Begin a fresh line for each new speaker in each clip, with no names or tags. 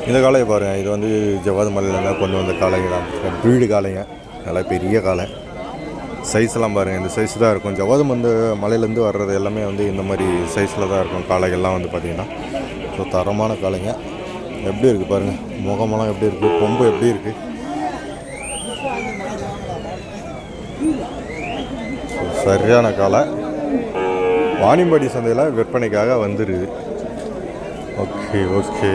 இந்த காளையை பாருங்கள், இது வந்து ஜவ்வாது மலையிலேருந்து கொண்டு வந்த காளைங்க தான். ப்ரீடு காளைங்க, நல்லா பெரிய காளை. சைஸ்லாம் பாருங்கள், இந்த சைஸ் தான் இருக்கும். ஜவ்வாது மலையிலேருந்து வர்றது எல்லாமே வந்து இந்த மாதிரி சைஸில் தான் இருக்கும் காளைகள்லாம் வந்து பார்த்திங்கன்னா. ஸோ தரமான காளைங்க. எப்படி இருக்குது பாருங்கள், முகமெல்லாம் எப்படி இருக்குது, கொம்பு எப்படி இருக்குது. சரியான காளை வாணியம்பாடி சந்தையில் விற்பனைக்காக வந்துருக்குது. Okay okay.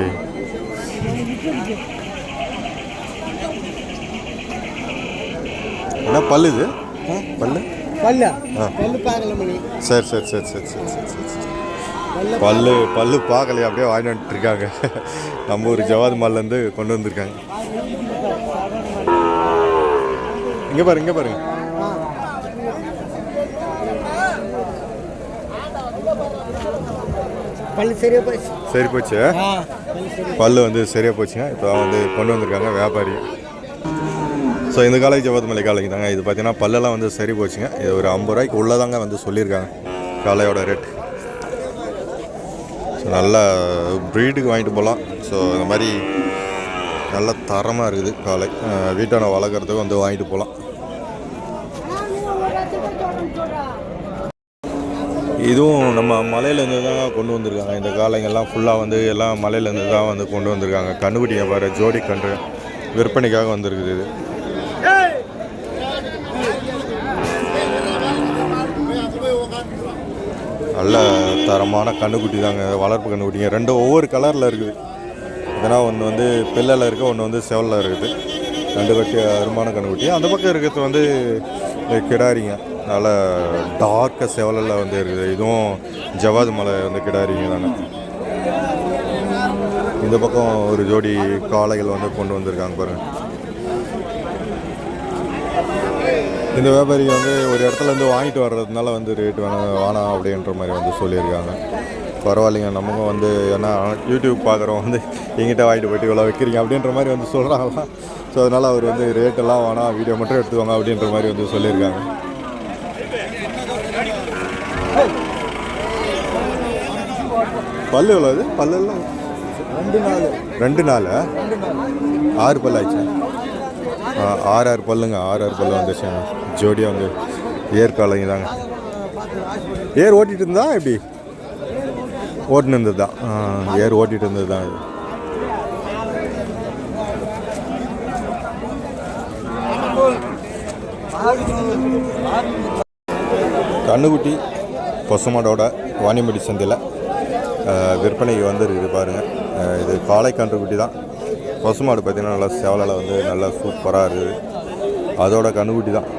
என்ன பல்லு இது? பல்லு சரி சரி சரி சரி சரி சரி சரி. பல்லு பார்க்கலையே, அப்படியே வாங்கிட்டு வந்துட்டுருக்காங்க. நம்ம ஒரு ஜவ்வாது மால்லேருந்து கொண்டு வந்திருக்காங்க. இங்கே பாருங்க. சரி போச்சு. பல்லு வந்து சரியாக போச்சுங்க. இப்போ வந்து கொண்டு வந்திருக்காங்க வியாபாரி. ஸோ இந்த காலை ஜவ்வாது மலை காலைக்கு தாங்க. இது பார்த்தீங்கன்னா பல்லெல்லாம் வந்து சரி போச்சுங்க. இது ஒரு 50 ரூபாய்க்கு உள்ளதாங்க வந்து சொல்லியிருக்காங்க காளையோட ரேட். ஸோ நல்லா ப்ரீடுக்கு வாங்கிட்டு போகலாம். ஸோ இந்த மாதிரி நல்ல தரமாக இருக்குது காளை. வீட்டான வளர்க்குறதுக்கு வந்து வாங்கிட்டு போகலாம். இதுவும் நம்ம மலையிலேருந்து தான் கொண்டு வந்திருக்காங்க. இந்த காளைங்கள்லாம் ஃபுல்லாக வந்து எல்லாம் மலையிலேருந்து தான் வந்து கொண்டு வந்திருக்காங்க. கண்ணுக்குட்டிங்க பாரு, ஜோடி கன்று விற்பனைக்காக வந்திருக்குது. இது நல்ல தரமான கண்ணுக்குட்டி தாங்க, வளர்ப்பு கண்ணுக்குட்டிங்க. ரெண்டும் ஒவ்வொரு கலரில் இருக்குது. இதனால் ஒன்று வந்து பிள்ளையில் இருக்குது, ஒன்று வந்து செவலில் இருக்குது. ரெண்டு கட்டி அருமான கண்ணுக்குட்டி. அந்த பக்கம் இருக்கிறது வந்து கிடாரிங்க, நல்ல டார்க்காக செவலில் வந்து இருக்குது. இதுவும் ஜவ்வாது மலை வந்து கிடாரிங்க தானே. இந்த பக்கம் ஒரு ஜோடி காளைகள் வந்து கொண்டு வந்திருக்காங்க பாருங்கள். இந்த வியாபாரி வந்து ஒரு இடத்துலேருந்து வாங்கிட்டு வர்றதுனால வந்து ரேட்டு வேணாம் அப்படின்ற மாதிரி வந்து சொல்லியிருக்காங்க. பரவாயில்லைங்க, நமக்கும் வந்து ஏன்னா யூடியூப் பார்க்குறோம் வந்து எங்கிட்ட வாங்கிட்டு போய்ட்டு இவ்வளோ வைக்கிறீங்க அப்படின்ற மாதிரி வந்து சொல்கிறாங்களாம். ஸோ அதனால் அவர் வந்து ரேட்டெல்லாம் வேணாம், வீடியோ மட்டும் எடுத்துவாங்க அப்படின்ற மாதிரி வந்து சொல்லியிருக்காங்க. பல்லு எவ்வளோ? அது பல்லெல்லாம் 2 நாள் 6 பல்லு ஆயிடுச்சு. 6 பல்லுங்க, 6 பல்லு வந்துச்சுங்க. ஜோடியாக வந்து ஏற்காலைங்க தாங்க. ஏர் ஓட்டிகிட்டு இருந்தா எப்படி ஓட்டுன்னு இருந்தது தான். ஏர் ஓட்டிகிட்டு இருந்தது தான். கண்ணுக்குட்டி பசுமாடோட வாணியம்பாடி சந்தையில் விற்பனைக்கு வந்துருக்குது பாருங்கள். இது காளை கன்றுக்குட்டி தான். பசுமாடு பார்த்திங்கன்னா நல்லா சேவலால் வந்து நல்லா சூப்பராக இருக்குது. அதோட கண்ணுக்குட்டி தான்.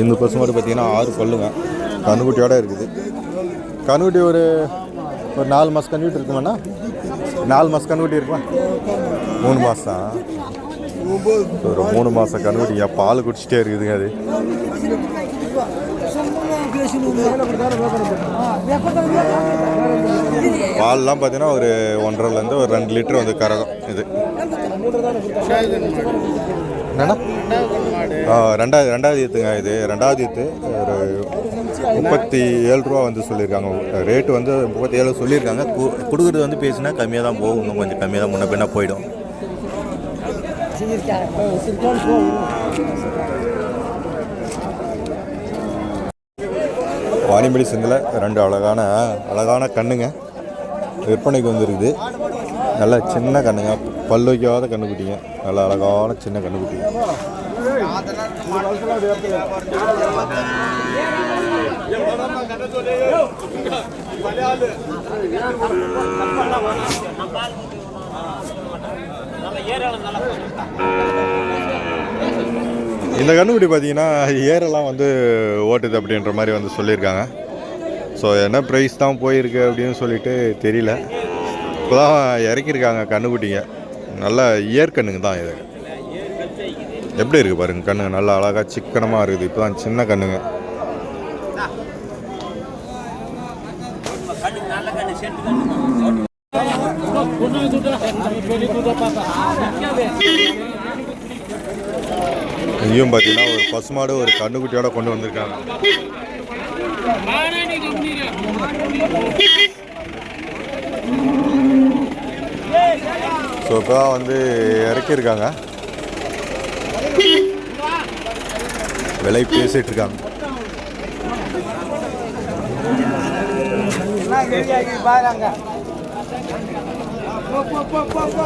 இந்த பசுமாடு பார்த்திங்கன்னா 6 பல்லுங்க, கண்ணுக்குட்டியோடு இருக்குது. கண்ணுக்குட்டி ஒரு 4 மாதம் கண்ணுக்குட்டி இருக்குமாண்ணா? 4 மாதம் கண்ணுக்குட்டி இருக்குமா? 3 மாதம். ஒரு 3 மாதம் கண்ணுக்குட்டிங்க, பால் குடிச்சிட்டே இருக்குதுங்க. அது பால்லாம் பார்த்தீங்கன்னா ஒரு 1.5லேருந்து ஒரு 2 லிட்டர் வந்து கறக்கும். இது என்னன்னா ரெண்டாவது ஈத்துங்க. இது 2வது ஈத்து. ஒரு 37 ரூபா வந்து சொல்லியிருக்காங்க. ரேட்டு வந்து 37 சொல்லியிருக்காங்க. கொடுக்குறது வந்து பேசினா கம்மியாக தான் போகும், இன்னும் கொஞ்சம் கம்மியாக தான் முன்ன பின்னா போயிடும். வாணியம்பாடி சந்தையில் 2 அழகான கண்ணுங்க விற்பனைக்கு வந்துருக்குது. நல்ல சின்ன கண்ணுங்க, பல் வைக்காத கண்ணுக்குட்டிங்க, நல்ல அழகான சின்ன கண்ணுக்குட்டிங்க. இந்த கண்ணுக்குட்டி பார்த்தீங்கன்னா ஏரெல்லாம் வந்து ஓட்டுது அப்படின்ற மாதிரி வந்து சொல்லியிருக்காங்க. ஸோ என்ன ப்ரைஸ் தான் போயிருக்கு அப்படின்னு சொல்லிட்டு தெரியல. இப்போ தான் இறக்கியிருக்காங்க கண்ணுக்குட்டிங்க. நல்ல இயற்கண்ணுங்க தான். இது எப்படி இருக்குது பாருங்கள், கண்ணுங்க நல்லா அழகாக சிக்கனமாக இருக்குது. இப்போ தான் சின்ன கண்ணுங்க. இங்கேயும் பார்த்தீங்கன்னா ஒரு பசுமாடு ஒரு கண்ணுக்குட்டியோட கொண்டு வந்திருக்காங்க. ஸோ இப்போ தான் வந்து இறக்கியிருக்காங்க, விலை பேசிகிட்டு இருக்காங்க.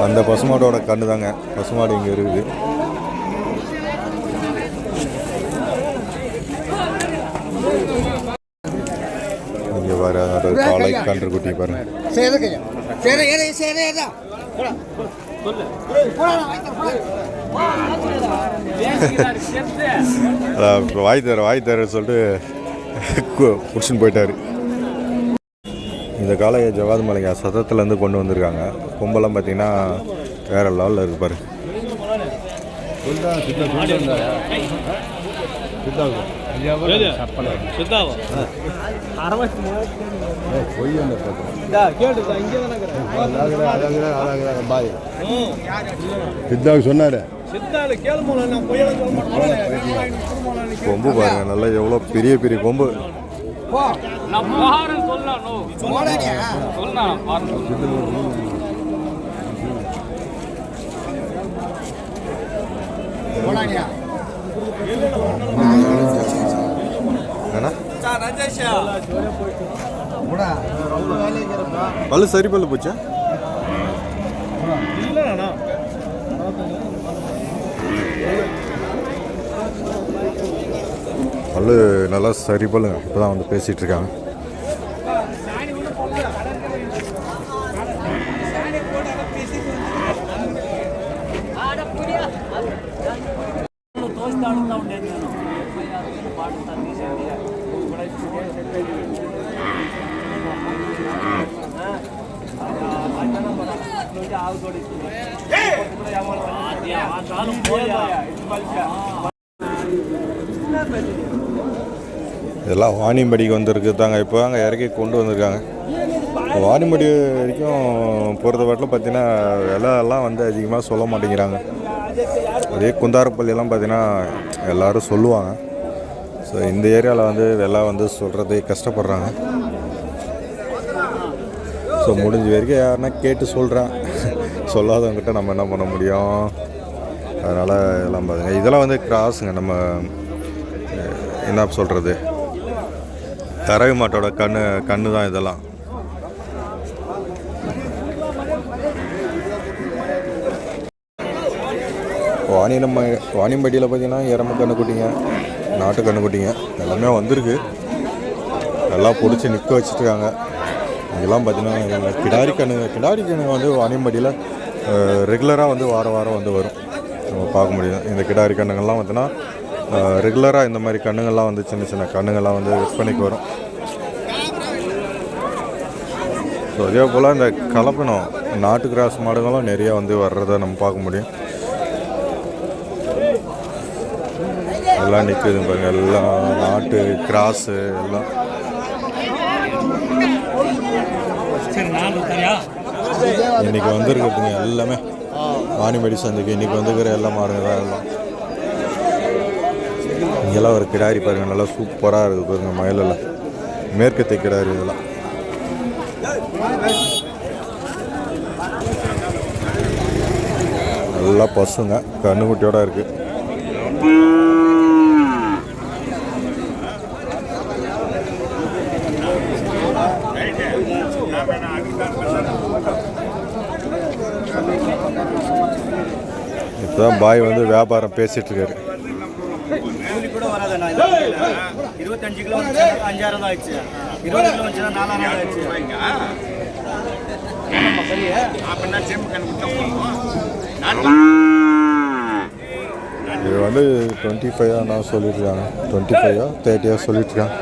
அந்த பசுமாடோட கண்ணு தாங்க, பசுமாடு இங்கே இருக்குது. இங்கே வர காலை கன்று குட்டி பாருங்க. வாய் தர சொல்லிட்டு பிடிச்சின்னு போயிட்டாரு. இந்த காளையை ஜவாது மலைங்க சத்தத்துலேருந்து கொண்டு வந்திருக்காங்க. கொம்பெல்லாம் பார்த்தீங்கன்னா வேற லெவலில் இருப்பார். சொன்னாரு கொம்பு பாருங்க, நல்லா எவ்வளோ பெரிய பெரிய கொம்பு. பல்லு சரி பல்லு போச்சா? பல்லு நல்லா சரி பல்லுங்க. இப்போ தான் வந்து பேசிகிட்டு இருக்காங்க. இதெல்லாம் வாணியம்படிக்கு வந்துருக்குதாங்க. இப்போ அங்கே இறக்கி கொண்டு வந்திருக்காங்க. வாணியம்படி வரைக்கும் போகிறத வாட்டில் பார்த்தீங்கன்னா விலையெல்லாம் வந்து அதிகமாக சொல்ல மாட்டேங்கிறாங்க. அதே குந்தாரப்பள்ளியெல்லாம் பார்த்தீங்கன்னா எல்லோரும் சொல்லுவாங்க. ஸோ இந்த ஏரியாவில் வந்து விலை வந்து சொல்கிறது கஷ்டப்படுறாங்க. ஸோ முடிஞ்ச வரைக்கும் யாருன்னா கேட்டு சொல்கிறேன், சொல்லாதவங்ககிட்ட நம்ம என்ன பண்ண முடியும்? அதனால் எல்லாம் பாருங்க, இதெல்லாம் வந்து கிராஸுங்க. நம்ம என்ன சொல்கிறது, கறவை மாட்டோட கண்ணு தான் இதெல்லாம். வாணியம்பட்டியில் பார்த்தீங்கன்னா எரம கண்ணுக்குட்டிங்க, நாட்டு கண்ணுக்குட்டிங்க எல்லாமே வந்திருக்கு. எல்லாம் பிடிச்சி நிற்க வச்சுட்ருக்காங்க. இதெல்லாம் பார்த்தீங்கன்னா கிடாரி கண்ணு வந்து வாணியம்பட்டியில் ரெகுலராக வந்து வாரம் வந்து வரும், நம்ம பார்க்க முடியும். இந்த கிடாரி கண்ணுங்கள்லாம் பார்த்தீங்கன்னா ரெகுலராக இந்த மாதிரி கண்ணுங்கள்லாம் வந்து சின்ன சின்ன கண்ணுங்கள்லாம் வந்து விற்பனைக்கு வரும். ஸோ அதே போல் இந்த கலப்பினம் நாட்டு கிராஸ் மாடுகளும் நிறையா வந்து வர்றதை நம்ம பார்க்க முடியும். எல்லாம் நிற்குது பாருங்க, எல்லாம் நாட்டு கிராஸு எல்லாம். இன்றைக்கி வந்துருக்குதுங்க எல்லாமே வாணியம்படி சந்தைக்கு. இன்றைக்கி வந்துக்கிற எல்லா மாடுங்க தான் எல்லாம். இங்கெல்லாம் ஒரு கிடாரி பாருங்கள், நல்லா சூப்பராக இருக்குது பாருங்கள். மயிலில் மேற்கத்தை கிடாரி இதெல்லாம். நல்லா பசுங்க, கண்ணுக்குட்டியோட இருக்குது. இப்போதான் பாய் வந்து வியாபாரம் பேசிட்டு இருக்காரு.
25 கிலோ 5000 தான் ஆயிடுச்சு. 20 கிலோ வச்சுனா 4000 ஆயிடுச்சு.
இது வந்து 25 நான் சொல்லியிருக்காங்க, 25 30 சொல்லியிருக்காங்க.